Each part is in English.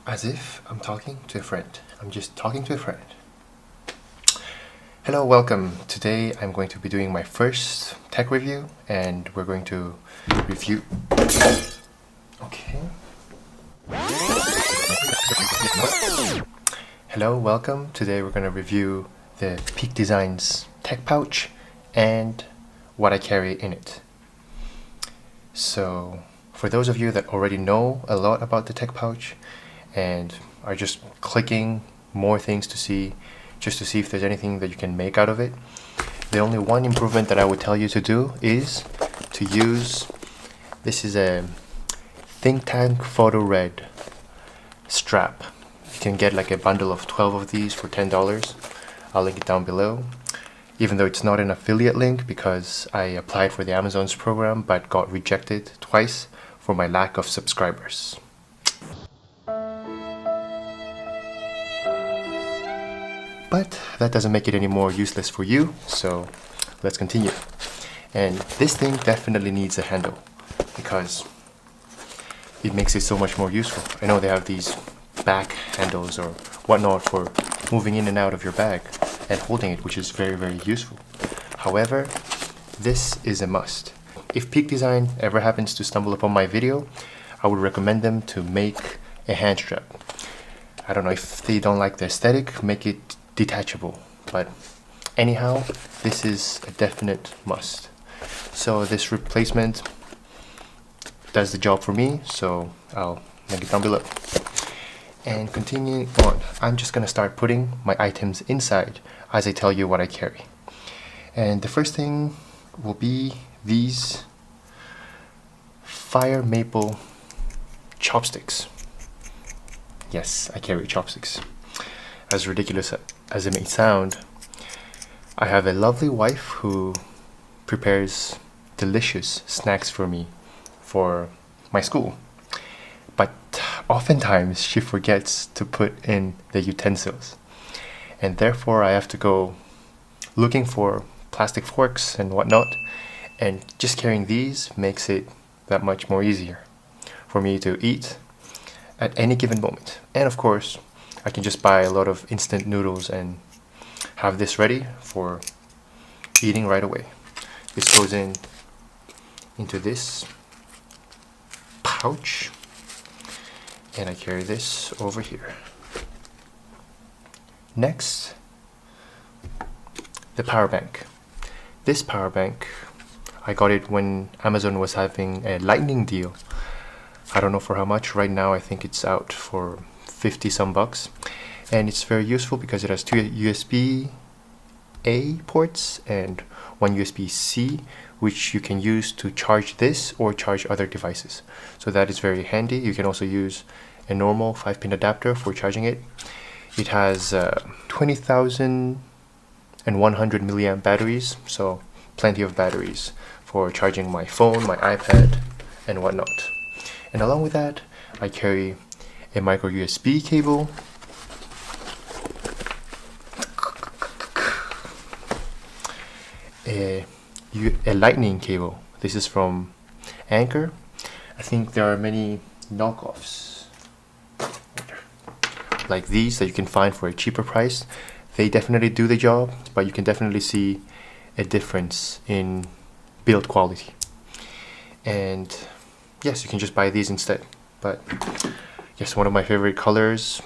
As if I'm talking to a friend. I'm just talking to a friend. Hello, welcome. Today I'm going to be doing my first tech review and we're going to review... Okay. Hello, welcome. Today we're going to review the Peak Designs tech pouch and what I carry in it. So, for those of you that already know a lot about the tech pouch and are just clicking more things to see if there's anything that you can make out of it, the only one improvement that I would tell you to do is to use, this is a Think Tank Photo Red strap. You can get like a bundle of 12 of these for $10. I'll link it down below, even though it's not an affiliate link because I applied for the Amazon's program but got rejected twice for my lack of subscribers. But that doesn't make it any more useless for you, so let's continue. And this thing definitely needs a handle because it makes it so much more useful. I know they have these back handles or whatnot for moving in and out of your bag and holding it, which is very, very useful. However, this is a must. If Peak Design ever happens to stumble upon my video, I would recommend them to make a hand strap. I don't know, if they don't like the aesthetic, make it detachable, but anyhow, this is a definite must. So this replacement does the job for me, so I'll link it down below. And continuing on, I'm just gonna start putting my items inside as I tell you what I carry. And the first thing will be these fire maple chopsticks. Yes, I carry chopsticks. As ridiculous as it may sound, I have a lovely wife who prepares delicious snacks for me for my school. But oftentimes she forgets to put in the utensils. And therefore I have to go looking for plastic forks and whatnot. And just carrying these makes it that much more easier for me to eat at any given moment. And of course, I can just buy a lot of instant noodles and have this ready for eating right away. This goes into this pouch, and I carry this over here. Next, the power bank. This power bank, I got it when Amazon was having a lightning deal. I don't know for how much. Right now I think it's out for 50 some bucks, and it's very useful because it has two USB-A ports and one USB-C, which you can use to charge this or charge other devices. So that is very handy. You can also use a normal 5-pin adapter for charging it. It has 20,100 milliamp batteries, so plenty of batteries for charging my phone, my iPad, and whatnot. And along with that, I carry a micro USB cable, a lightning cable. This is from Anchor. I think there are many knockoffs like these that you can find for a cheaper price. They definitely do the job, but you can definitely see a difference in build quality. And yes, you can just buy these instead. But yes, one of my favorite colors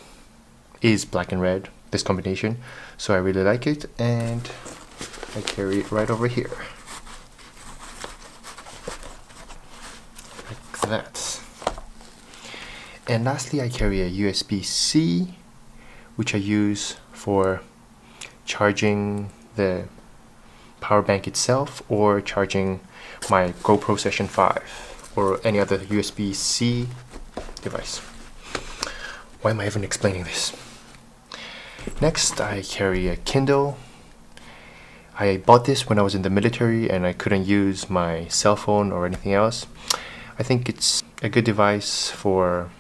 is black and red, this combination, so I really like it, and I carry it right over here like that. And lastly, I carry a USB-C, which I use for charging the power bank itself or charging my GoPro Session 5 or any other USB-C device. Why am I even explaining this? Next, I carry a Kindle. I bought this when I was in the military and I couldn't use my cell phone or anything else. I think it's a good device for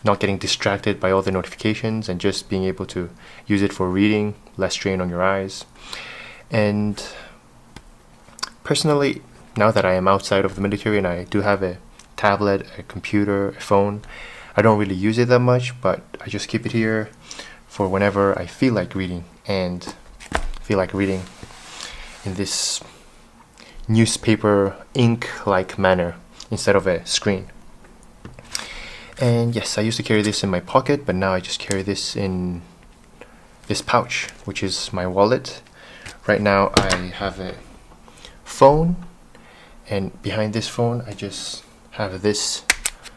not getting distracted by all the notifications and just being able to use it for reading, less strain on your eyes. And personally, now that I am outside of the military and I do have a tablet, a computer, a phone, I don't really use it that much, but I just keep it here for whenever I feel like reading, and feel like reading in this newspaper ink-like manner instead of a screen. And yes, I used to carry this in my pocket, but now I just carry this in this pouch, which is my wallet. Right now I have a phone, and behind this phone I just have this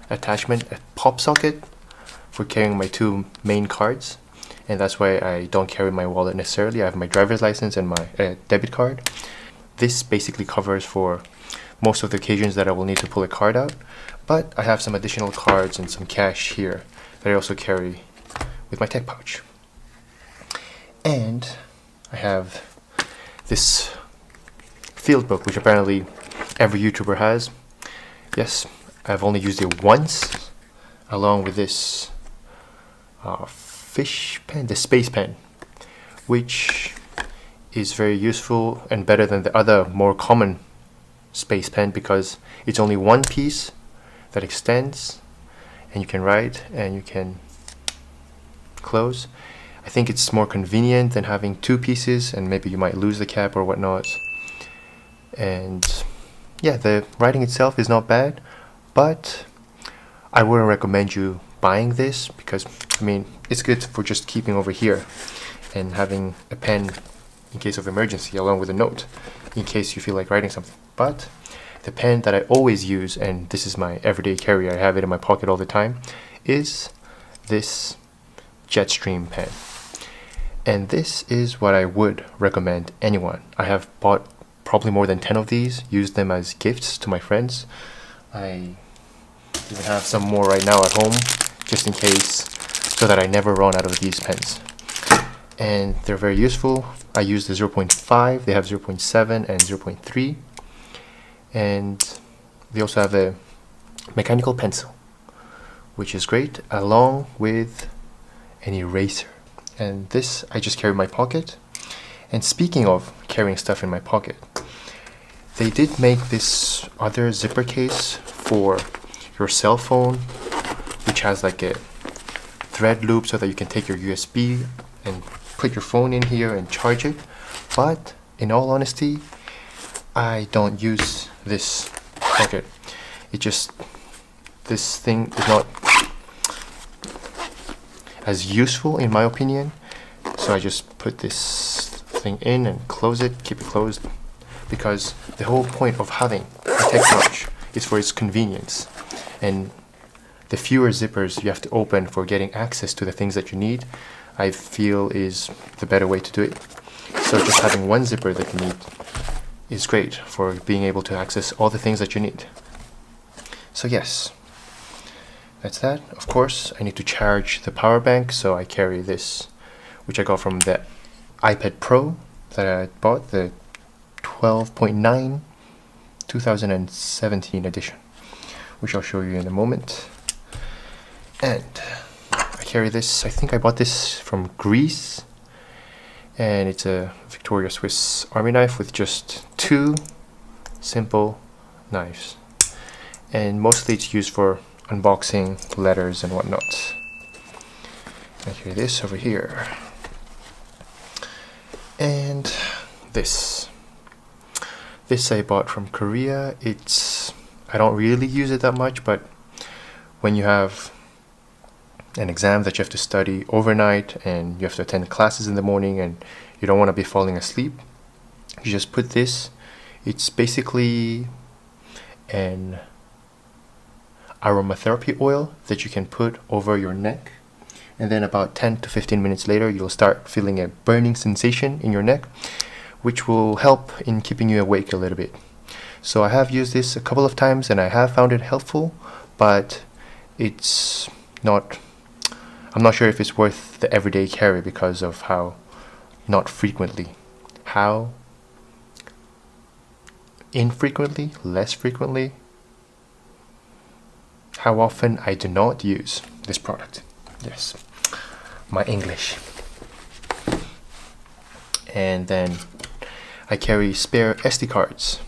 attachment, a pop socket, for carrying my two main cards. And that's why I don't carry my wallet necessarily. I have my driver's license and my debit card. This basically covers for most of the occasions that I will need to pull a card out, but I have some additional cards and some cash here that I also carry with my tech pouch. And I have this Fieldbook, which apparently every YouTuber has. Yes, I've only used it once, along with this fish pen, the space pen, which is very useful and better than the other more common space pen, because it's only one piece that extends and you can write and you can close. I think it's more convenient than having two pieces, and maybe you might lose the cap or whatnot. And yeah, the writing itself is not bad, but I wouldn't recommend you buying this, because I mean, it's good for just keeping over here and having a pen in case of emergency, along with a note in case you feel like writing something. But the pen that I always use, and this is my everyday carry, I have it in my pocket all the time, is this Jetstream pen. And this is what I would recommend anyone. I have bought probably more than 10 of these, used them as gifts to my friends. I even have some more right now at home, just in case, so that I never run out of these pens. And they're very useful. I use the 0.5, they have 0.7 and 0.3. And they also have a mechanical pencil, which is great, along with an eraser. And this I just carry in my pocket. And speaking of carrying stuff in my pocket, they did make this other zipper case for your cell phone, which has like a thread loop so that you can take your USB and put your phone in here and charge it. But in all honesty, I don't use this pocket. This thing is not as useful in my opinion, so I just put this thing in and close it, keep it closed, because the whole point of having a tech pouch is for its convenience, and the fewer zippers you have to open for getting access to the things that you need, I feel is the better way to do it. So just having one zipper that you need is great for being able to access all the things that you need. So yes, that's that. Of course, I need to charge the power bank, so I carry this, which I got from the iPad Pro that I bought, the 12.9 2017 edition, which I'll show you in a moment. And I carry this, I think I bought this from Greece, and it's a Victoria Swiss Army knife with just two simple knives, and mostly it's used for unboxing letters and whatnot. I carry this over here, and this I bought from Korea. I don't really use it that much, but when you have an exam that you have to study overnight and you have to attend classes in the morning and you don't want to be falling asleep, you just put this. It's basically an aromatherapy oil that you can put over your neck, and then about 10 to 15 minutes later you'll start feeling a burning sensation in your neck, which will help in keeping you awake a little bit. So I have used this a couple of times and I have found it helpful, but I'm not sure if it's worth the everyday carry because of how infrequently, less frequently, how often I do not use this product. Yes, my English. And then I carry spare SD cards,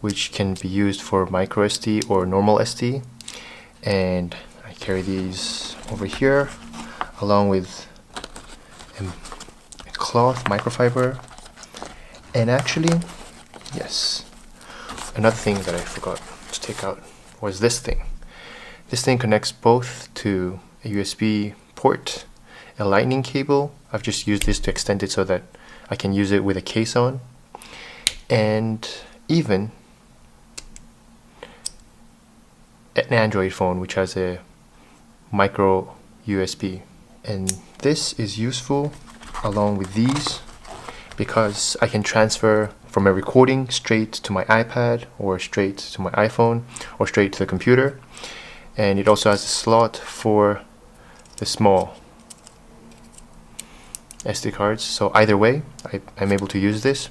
which can be used for micro SD or normal SD, and I carry these over here along with a cloth microfiber. And actually, yes, another thing that I forgot to take out was this thing. This thing connects both to a USB port, a lightning cable. I've just used this to extend it so that I can use it with a case on, and even an Android phone which has a micro USB. And this is useful along with these because I can transfer from a recording straight to my iPad or straight to my iPhone or straight to the computer. And it also has a slot for the small SD cards, so either way I'm able to use this.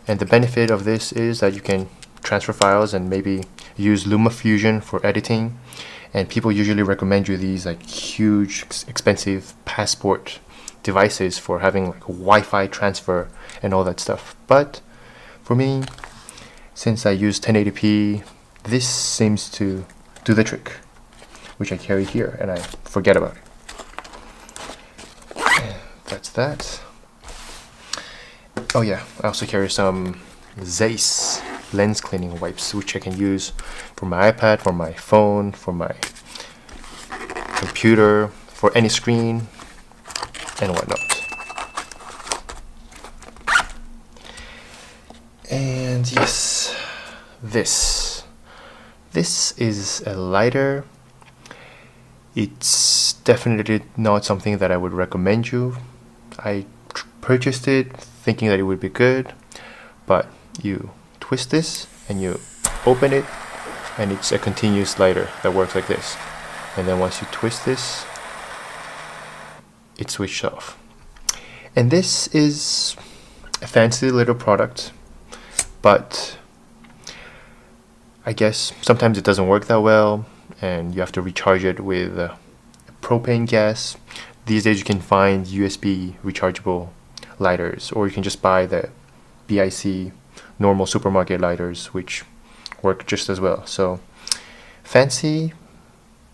And the benefit of this is that you can transfer files and maybe use LumaFusion for editing, and people usually recommend you these like huge expensive passport devices for having like Wi-Fi transfer and all that stuff. But for me, since I use 1080p, this seems to do the trick, which I carry here and I forget about it. That's that. Oh yeah, I also carry some Zeiss lens cleaning wipes, which I can use for my iPad, for my phone, for my computer, for any screen and whatnot. And yes, this is a lighter. It's definitely not something that I would recommend you. I purchased it thinking that it would be good, but you twist this and you open it and it's a continuous lighter that works like this. And then once you twist this, it switched off. And this is a fancy little product, but I guess sometimes it doesn't work that well and you have to recharge it with propane gas. These days you can find USB rechargeable lighters, or you can just buy the BIC normal supermarket lighters, which work just as well. So fancy,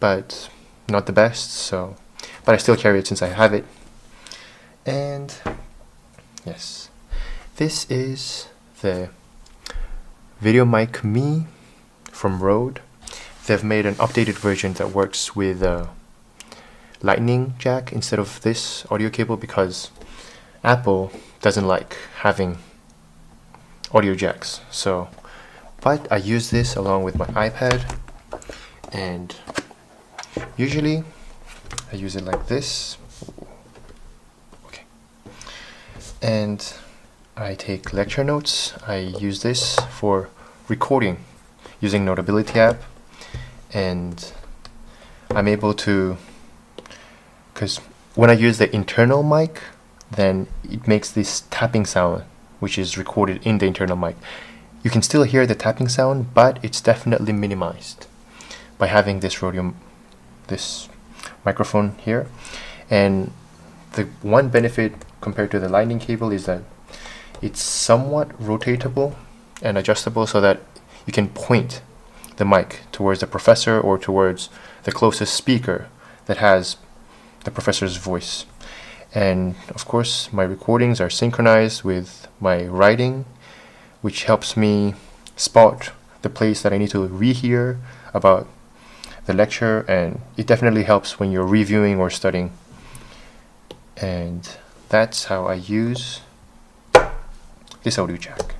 but not the best. So, but I still carry it since I have it. And yes, this is the Video Mic Me from Rode. They've made an updated version that works with lightning jack instead of this audio cable, because Apple doesn't like having audio jacks. So, but I use this along with my iPad, and usually I use it like this. Okay. And I take lecture notes. I use this for recording using Notability app, and I'm able to, because when I use the internal mic, then it makes this tapping sound which is recorded in the internal mic. You can still hear the tapping sound, but it's definitely minimized by having this microphone here. And the one benefit compared to the lightning cable is that it's somewhat rotatable and adjustable so that you can point the mic towards the professor or towards the closest speaker that has the professor's voice. And of course my recordings are synchronized with my writing, which helps me spot the place that I need to rehear about the lecture, and it definitely helps when you're reviewing or studying. And that's how I use this audio jack.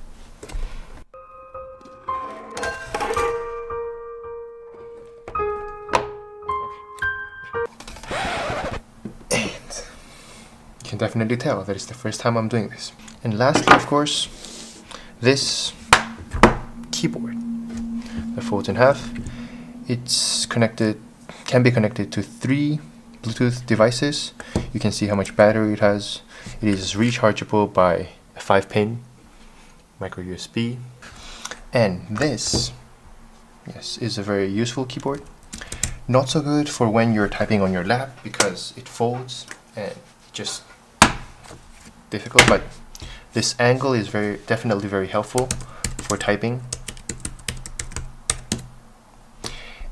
Can definitely tell that it's the first time I'm doing this. And lastly, of course, this keyboard that folds in half. It's can be connected to 3 Bluetooth devices. You can see how much battery it has. It is rechargeable by a 5-pin micro USB. And this, yes, is a very useful keyboard. Not so good for when you're typing on your lap because it folds and just difficult, but this angle is definitely very helpful for typing.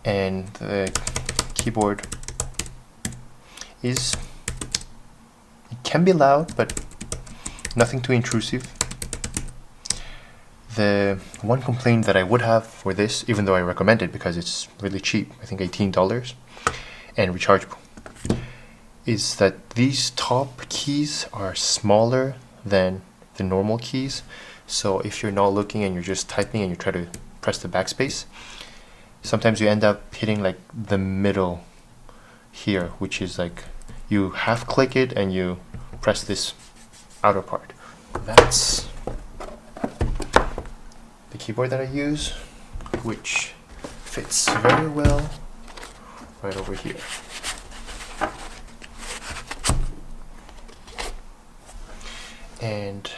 And the keyboard is, it can be loud, but nothing too intrusive. The one complaint that I would have for this, even though I recommend it because it's really cheap, I think $18 and rechargeable, is that these top keys are smaller than the normal keys. So if you're not looking and you're just typing and you try to press the backspace, sometimes you end up hitting like the middle here, which is like you half click it and you press this outer part. That's the keyboard that I use, which fits very well right over here. And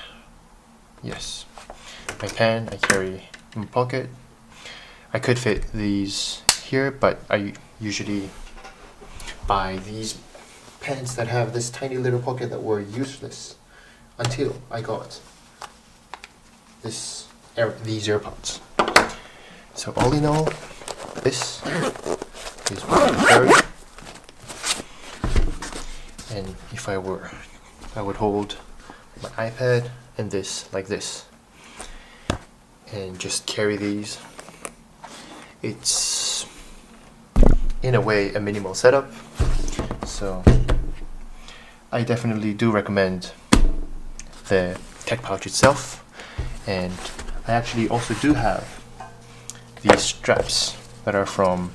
yes, my pen I carry in my pocket. I could fit these here, but I usually buy these pens that have this tiny little pocket that were useless until I got these AirPods. So all in all, this is what I carry. And if I would hold my iPad and this like this and just carry these. It's in a way a minimal setup, so I definitely do recommend the tech pouch itself. And I actually also do have these straps that are from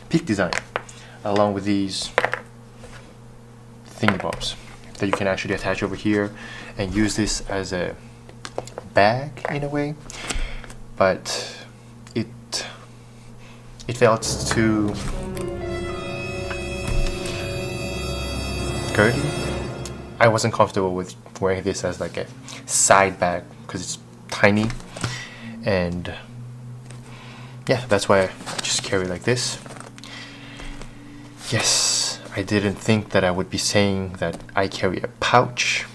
Peak Design, along with these thingy-bobs that you can actually attach over here and use this as a bag in a way, but it felt too girly. I wasn't comfortable with wearing this as like a side bag because it's tiny, and yeah, that's why I just carry like this. Yes, I didn't think that I would be saying that I carry a pouch,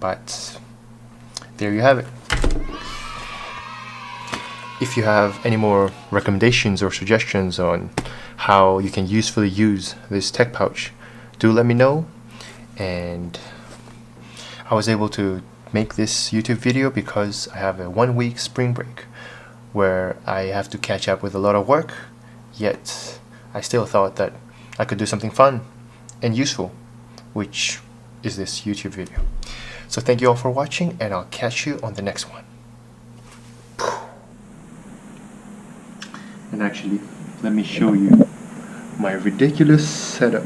but there you have it. If you have any more recommendations or suggestions on how you can usefully use this tech pouch, do let me know. And I was able to make this YouTube video because I have a 1 week spring break where I have to catch up with a lot of work, yet I still thought that I could do something fun and useful, which is this YouTube video. So thank you all for watching, and I'll catch you on the next one. And actually, let me show you my ridiculous setup.